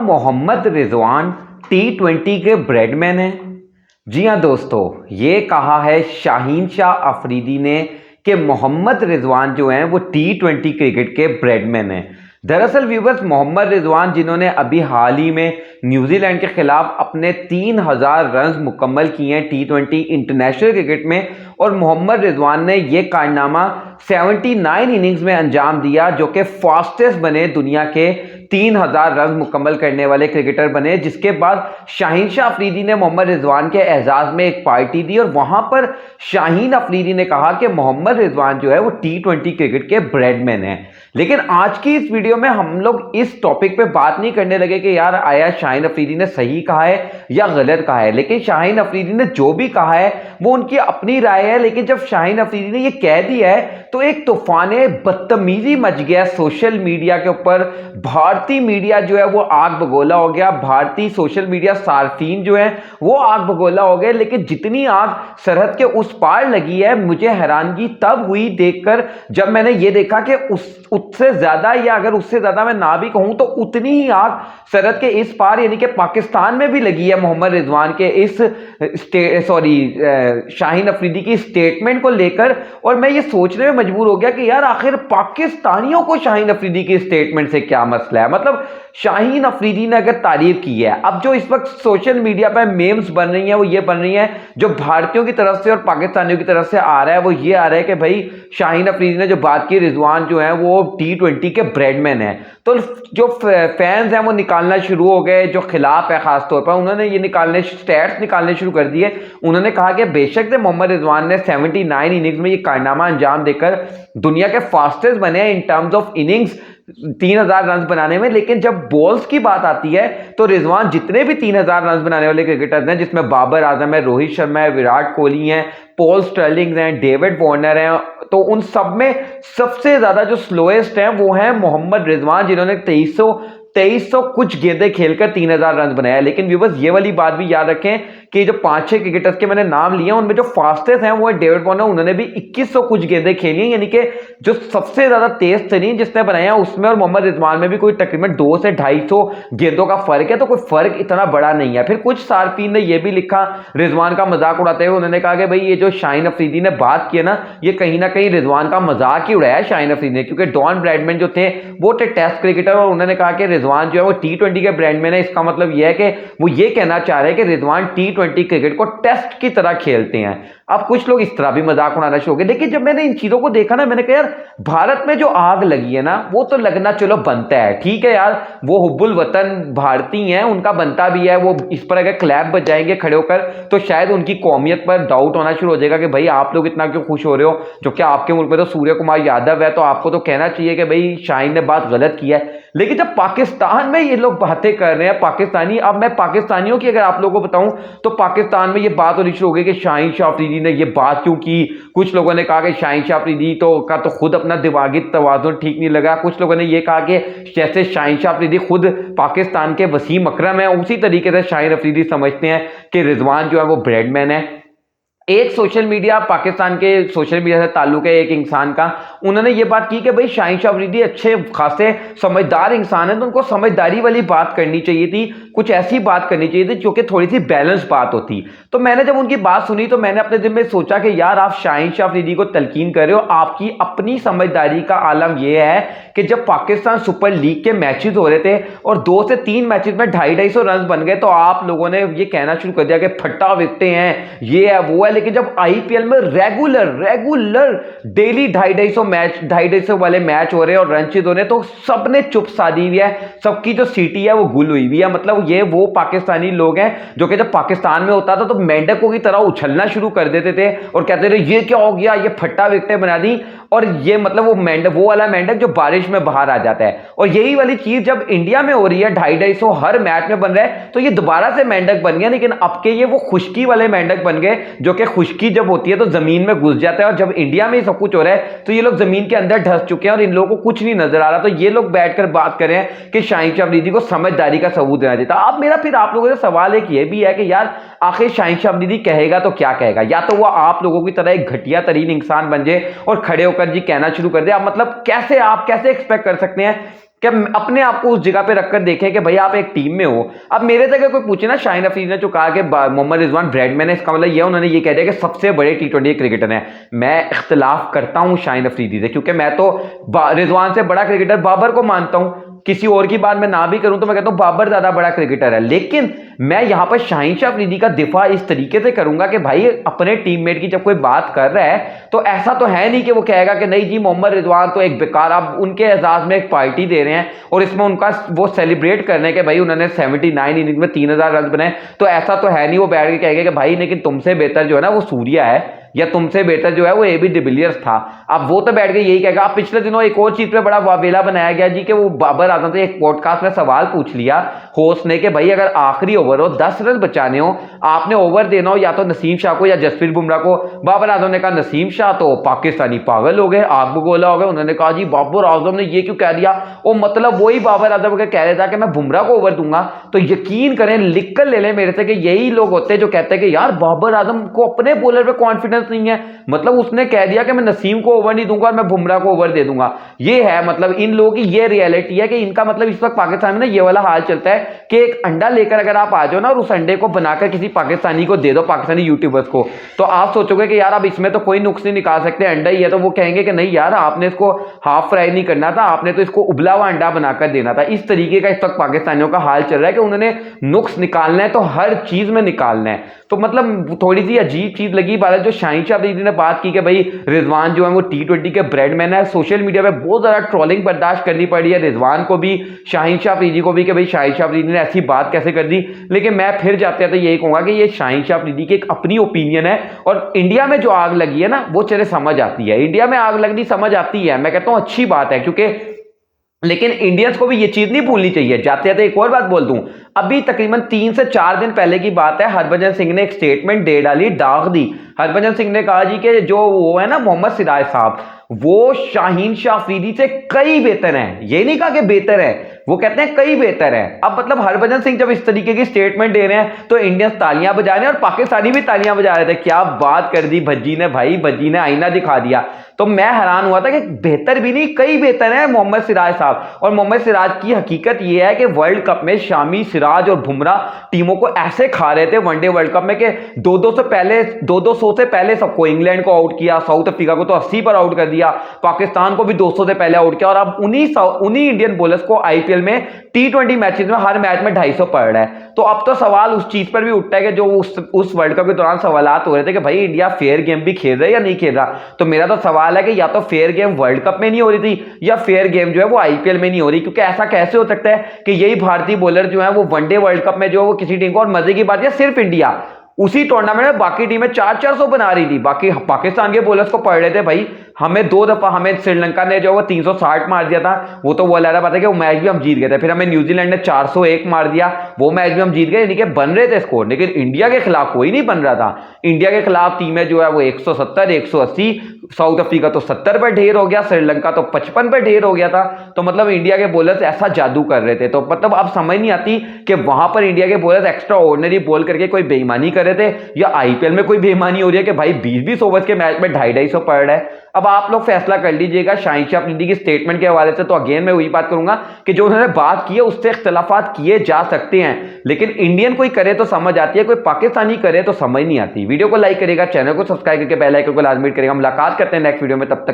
Mohammad Rizwan T20 के Bradman हैं। जी हाँ दोस्तों, ये कहा है शाहीन शाह अफरीदी ने कि मोहम्मद रिजवान जो हैं वो T20 क्रिकेट के ब्रेडमैन हैं। दरअसल व्यूवर्स, मोहम्मद रिजवान जिन्होंने अभी हाल ही में न्यूजीलैंड के खिलाफ अपने 3000 रन मुकम्मल किए हैं T20 इंटरनेशनल क्रिकेट में, और मोहम्मद रिजवान ने ये कारनामा 79 इनिंग्स में अंजाम दिया, जो कि फास्टेस्ट बने, दुनिया के 3000 रन मुकम्मल करने वाले क्रिकेटर बने। जिसके बाद शाहीन शाह अफरीदी ने मोहम्मद रिजवान के एजाज में एक पार्टी दी और वहां पर शाहीन अफरीदी ने कहा कि मोहम्मद रिजवान जो है वो T20 क्रिकेट के ब्रेडमैन है। लेकिन आज की इस वीडियो में हम लोग इस टॉपिक पे बात नहीं करने लगे कि यार आया शाहीन अफरीदी ने सही कहा है या गलत कहा है। लेकिन शाहीन अफरीदी ने जो भी कहा है वो उनकी अपनी राय है। लेकिन जब शाहीन अफरीदी ने ये कह दिया है तो एक तूफान बदतमीजी मच गया सोशल मीडिया के ऊपर। भारतीय मीडिया जो है वो आग बगोला हो गया, भारतीय सोशल मीडिया सार्फिन जो है वो आग बगोला हो गए। लेकिन जितनी आग सरहद के उस पार लगी है, मुझे हैरानगी तब हुई देखकर जब मैंने ये देखा कि उससे ज्यादा, या अगर उससे ज्यादा मैं ना भी कहूं तो उतनी ही आग सरहद के इस पार यानी कि पाकिस्तान में भी लगी है मोहम्मद रिजवान के इस शाहीन अफरीदी की स्टेटमेंट को लेकर। और मैं ये सोचने में मजबूर हो गया कि यार आखिर पाकिस्तानियों को शाहीन अफरीदी की स्टेटमेंट से क्या मसला है। मतलब शाहीन अफरीदी ने अगर तारीफ की है, अब जो इस वक्त सोशल मीडिया पर मेम्स बन रही हैं वो ये बन रही हैं, जो भारतीयों की तरफ से और पाकिस्तानियों की तरफ से आ रहा है वो ये आ रहा है कि भाई शाहीन अफरीदी ने जो बात की, रिजवान जो है वो T20 के ब्रेडमैन है। तो जो फैंस हैं वो निकालना शुरू हो गए, जो खिलाफ है खासतौर पर उन्होंने ये स्टैट्स निकालने शुरू कर दिए। उन्होंने कहा कि बेशक से मोहम्मद रिजवान ने 79 इनिंग्स में ये कारनामा अंजाम देकर दुनिया के फास्टेस्ट बने in terms of innings 3000 run बनाने में, लेकिन जब बॉल्स की बात आती है तो रिजवान जितने भी 3000 रन बनाने वाले क्रिकेटर्स हैं, जिसमें बाबर आजम है, रोहित शर्मा है, विराट कोहली हैं, पॉल स्टर्लिंग हैं, डेविड वार्नर हैं, तो उन सब में सबसे ज्यादा जो स्लोएस्ट हैं वो हैं मोहम्मद रिजवान, जिन्होंने 2300 कुछ गेंदें खेलकर 3000 रन बनाया। लेकिन व्यूअर्स ये वाली बात भी याद रखें कि जो 5-6 क्रिकेटर्स के मैंने नाम लिए उनमें जो फास्टेस्ट हैं वो है डेविड वार्नर, उन्होंने भी 2100 कुछ गेंदें खेली हैं, यानी कि जो सबसे ज्यादा तेज तरीन जिसने बनाया उसमें और मोहम्मद रिजवान में भी कोई तकरीबन 200 से 250 गेंदों का फर्क है। तो कोई फर्क इतना बड़ा नहीं है। फिर कुछ सार्फिन ने यह भी लिखा रिजवान का मजाक उड़ाते हुए, उन्होंने कहा कि भाई ये जो शाहीन अफरीदी ने बात की है ना, ये कहीं ना कहीं रिजवान का मजाक ही उड़ाया शाहीन अफरीदी ने, क्योंकि डॉन ब्रैडमैन जो थे वो थे टेस्ट क्रिकेटर और उन्होंने कहा कि रिजवान जो है वो T20 के ब्रेडमैन है। इसका मतलब यह है कि वो ये कहना चाह रहे हैं कि रिजवान T20 क्रिकेट को टेस्ट की तरह खेलते हैं। अब कुछ लोग इस तरह भी मजाक उड़ाना शुरू हो गए। लेकिन जब मैंने इन चीजों को देखा ना, मैंने कहा यार भारत में जो आग लगी है ना वो तो लगना चलो बनता है, ठीक है यार, वो हुब्बुल वतन भारतीय हैं, उनका बनता भी है। वो इस पर अगर क्लैप बजाएंगे खड़े होकर तो शायद उनकी कौमियत पर डाउट होना शुरू हो जाएगा कि भाई आप लोग इतना क्यों खुश हो रहे हो, जो कि आपके मुल्क में तो सूर्य कुमार यादव है, तो आपको तो कहना चाहिए कि भाई शाहीन ने बात गलत की है। लेकिन जब पाकिस्तान में ये लोग बातें कर रहे हैं पाकिस्तानी, अब मैं पाकिस्तानियों की अगर आप लोगों को बताऊं तो पाकिस्तान में ये बात होनी शुरू हो गई कि शाहीन शाह अफरीदी ने ये बात क्यों की। कुछ लोगों ने कहा कि शाहीन शाह अफरीदी तो खुद अपना दिमागी तवाज़ुन ठीक नहीं लगा। कुछ लोगों ने ये कहा कि जैसे शाहीन शाह अफरीदी खुद पाकिस्तान के वसीम अकरम है, उसी तरीके से शाहीन अफरीदी समझते हैं कि रिजवान जो है वो ब्रेडमैन है। एक सोशल मीडिया, पाकिस्तान के सोशल मीडिया से ताल्लुक है एक इंसान का, उन्होंने ये बात की कि भाई शाहीन शाह अफरीदी अच्छे खासे समझदार इंसान है, तो उनको समझदारी वाली बात करनी चाहिए थी, कुछ ऐसी बात करनी चाहिए थी जो कि थोड़ी सी बैलेंस बात होती। तो मैंने जब उनकी बात सुनी तो मैंने अपने दिल में सोचा कि यार आप शाहीन शाह अफरीदी को तलकीन कर रहे हो, आपकी अपनी समझदारी का आलम यह है कि जब पाकिस्तान सुपर लीग के मैचेस हो रहे थे और 2 से 3 मैचेस में 250-250 रन बन गए, तो आप लोगों ने ये कहना शुरू कर दिया कि फट्टा विकटें हैं, ये है वो है। लेकिन जब आईपीएल में रेगुलर डेली 250-250 वाले मैच हो रहे हैं और रन चेज हो रहे हैं, तो सबने चुप साधी हुई है, सबकी जो सीटी है वो गुल हुई हुई है। मतलब ये वो पाकिस्तानी लोग हैं जो कि जब पाकिस्तान में होता था तो मेंढकों की तरह उछलना शुरू कर देते थे और कहते थे ये क्या हो गया, ये फट्टा विकटें बना दी। और ये मतलब वो वाला मेंढक जो बारिश में बाहर आ जाता है। और यही वाली चीज जब इंडिया में हो रही है, 250-250 हर मैच में बन रहा है, तो ये दोबारा से मेंढक बन गया। लेकिन अब के ये वो खुश्की वाले मेंढक बन गए, जो कि खुश्की जब होती है तो जमीन में घुस जाता है, और जब इंडिया में सब कुछ हो रहा है तो ये लोग जमीन के अंदर धंस चुके हैं और इन लोगों को कुछ नहीं नजर आ रहा। तो ये लोग बैठकर बात कर रहे हैं कि शाहीन शाह अफरीदी को समझदारी का सबूत देना चाहिए। अब मेरा फिर आप लोगों से सवाल एक ये भी है कि यार आखिर शाहीन शाह अफरीदी कहेगा तो क्या कहेगा? या तो वो आप लोगों की तरह एक घटिया तरीन इंसान बन जाए और खड़े होकर जी कहना शुरू कर दे। आप मतलब कैसे एक्सपेक्ट कर सकते हैं क्या अपने आप को उस जगह पे रखकर देखें कि भाई आप एक टीम में हो। अब मेरे से अगर कोई पूछे ना, शाहीन अफरीदी ने जो कहा कि मोहम्मद रिजवान ब्रेडमैन है, इसका मतलब ये उन्होंने ये कह दिया कि सबसे बड़े टी20 क्रिकेटर हैं। मैं इख्तिलाफ करता हूं शाहीन अफरीदी से, क्योंकि मैं तो रिजवान से बड़ा क्रिकेटर बाबर को मानता हूं। किसी और की बात मैं ना भी करूं तो मैं कहता हूं बाबर ज्यादा बड़ा क्रिकेटर है, लेकिन मैं यहां पर शाहीन शाह अफरीदी का दिफा इस तरीके से करूंगा कि भाई अपने टीममेट की जब कोई बात कर रहा है तो ऐसा तो है नहीं कि वो कहेगा कि नहीं जी मोहम्मद रिजवान तो एक बेकार, आप उनके एजाज में एक पार्टी दे रहे हैं और इसमें उनका वो सेलिब्रेट करने के भाई उन्होंने 79 इनिंग में 3000 रन बनाए, तो ऐसा तो है नहीं वो बैठ के कहेगा कि भाई लेकिन तुमसे बेहतर जो है ना वो सूर्या है, या तुमसे बेहतर जो है वो एबी डिविलियर्स था। अब वो तो बैठ के यही कहेगा। अब पिछले दिनों एक और चीज पे बड़ा वावेला बनाया गया जी कि वो बाबर आजम से एक पॉडकास्ट में सवाल पूछ लिया होस्ट ने कि भाई अगर आखिरी ओवर हो 10 रन बचाने हो, आपने ओवर देना हो या तो नसीम शाह को या जसप्रीत बुमराह को। बाबर आजम ने कहा नसीम शाह, तो पाकिस्तानी पागल हो गए, आग बगोला हो गए। उन्होंने कहा जी बाबर आजम ने ये क्यों कह दिया, वो मतलब वही बाबर आजम के कह रहे था कि मैं बुमराह को ओवर दूंगा। तो यकीन करें, लिख कर ले लें मेरे से कि यही लोग होते हैं जो कहते हैं कि यार बाबर आजम को अपने बॉलर पे कॉन्फिडेंस नहीं है, मतलब उसने कह दिया कि मैं नसीम को ओवर नहीं दूंगा और मैं बुमराह को ओवर दे दूंगा। ये है मतलब इन लोगों की ये रियलिटी है कि इनका मतलब इस वक्त पाकिस्तान में ना ये वाला हाल चलता है कि एक अंडा लेकर अगर आप आ जाओ ना और उस अंडे को बनाकर किसी पाकिस्तानी को दे दो, पाकिस्तानी यूट्यूबर्स को, तो आप सोचोगे कि यार अब इसमें तो कोई नुक्स नहीं निकाल सकते, अंडा ही है। तो वो कहेंगे कि नहीं यार आपने इसको हाफ फ्राई नहीं करना था, आपने तो इसको उबला हुआ अंडा बनाकर देना था। इस तरीके का इस वक्त पाकिस्तानियों का हाल चल रहा है कि उन्होंने नुक्स निकालना है तो हर चीज में निकालना है। तो मतलब थोड़ी सी अजीब चीज लगी बात जो शाहीन शाह अफरीदी ने बात की कि भाई रिजवान जो है वो टी20 के ब्रेडमैन है। सोशल मीडिया पे बहुत ज्यादा ट्रोलिंग बर्दाश्त करनी पड़ी है रिजवान को भी, शाहीन शाह अफरीदी को भी, कि भाई शाहीन शाह अफरीदी ने ऐसी बात कैसे कर दी। लेकिन मैं फिर जाते हैं तो यही कहूंगा कि ये शाहीन शाह अफरीदी की एक अपनी ओपिनियन है, और इंडिया में जो आग लगी है ना वो चले समझ आती है, इंडिया में आग लगनी समझ आती है, मैं कहता हूं अच्छी बात है। क्योंकि लेकिन इंडियंस को भी ये चीज नहीं भूलनी चाहिए। जाते जाते एक और बात बोल दूं, अभी तकरीबन 3 से 4 दिन पहले की बात है, हरभजन सिंह ने एक स्टेटमेंट दे डाली, दाग दी। हरभजन सिंह ने कहा जी कि जो वो है ना मोहम्मद सिराज साहब, वो शाहीन शाह अफरीदी से कई बेहतर हैं। ये नहीं कहा कि बेहतर है, वो कहते हैं कई बेहतर है। अब मतलब हरभजन सिंह जब इस तरीके की स्टेटमेंट दे रहे हैं तो इंडियंस तालियां बजा रहे हैं और पाकिस्तानी भी तालियां बजा रहे थे। क्या बात कर दी भज्जी ने, भाई भज्जी ने आईना दिखा दिया। तो मैं हैरान हुआ था कि बेहतर भी नहीं कई बेहतर हैं मोहम्मद सिराज साहब। और मोहम्मद सिराज की हकीकत यह है कि वर्ल्ड कप में शामी, सिराज और बुमराह टीमों को ऐसे खा रहे थे वनडे वर्ल्ड कप में कि 200 से पहले सबको, इंग्लैंड को आउट किया, साउथ अफ्रीका को तो 80 पर आउट कर दिया, पाकिस्तान को भी 200 से पहले आउट किया, और अब उन्हीं इंडियन बॉलर्स को आईपीएल में टी20 मैचेस में हर मैच में 250 पड़ रहा है। तो अब तो सवाल उस चीज पर भी उठता है कि जो उस वर्ल्ड कप के दौरान सवालात हो रहे थे कि भाई इंडिया फेयर गेम भी खेल रहा है या नहीं खेल रहा। तो मेरा तो सवाल है कि या तो फेयर गेम वर्ल्ड कप में नहीं हो रही थी या फेयर गेम जो है वो आईपीएल में नहीं हो रही। क्योंकि ऐसा कैसे हो सकता है कि यही भारतीय बॉलर जो है वो वनडे वर्ल्ड कप में जो है वो किसी टीम को, और मजे की बात है सिर्फ इंडिया उसी टूर्नामेंट में बाकी टीमें 400 बना रही थी, बाकी पाकिस्तान के बॉलर्स को पड़ रहे थे। भाई हमें 2 दफा हमें श्रीलंका ने जो वो 360 मार दिया था, वो तो वो अलग बात है कि वो मैच भी हम जीत गए थे। फिर हमें न्यूजीलैंड ने 401 मार दिया, वो मैच भी हम जीत गए, यानी कि बन रहे थे स्कोर। लेकिन इंडिया के खिलाफ कोई नहीं बन रहा था। इंडिया के खिलाफ टीमें जो है वो 170, 180, साउथ अफ्रीका तो 70 पर ढेर हो गया, श्रीलंका तो 55 पर ढेर हो गया था। तो मतलब इंडिया के बॉलर्स ऐसा जादू कर रहे थे। तो मतलब अब समझ नहीं आती कि वहां पर इंडिया के बॉलर्स एक्स्ट्रा ऑर्डिनरी बॉल करके कोई बेईमानी कर रहे थे या आईपीएल में कोई बेईमानी हो रही है कि भाई 20-20 ओवर के मैच में 250-250 पड़ रहा है। अब आप लोग फैसला कर लीजिएगा शाहीन शाह अफरीदी की स्टेटमेंट के हवाले से। तो अगेन मैं वही बात करूंगा कि जो उन्होंने बात की है उससे इख्तलाफात किए जा सकते हैं, लेकिन इंडियन कोई करे तो समझ आती है, कोई पाकिस्तानी करे तो समझ नहीं आती। वीडियो को लाइक करेगा, चैनल को सब्सक्राइब करके बेल आइकन को लाजमी करेगा। मुलाकात करते हैं नेक्स्ट वीडियो में, तब तक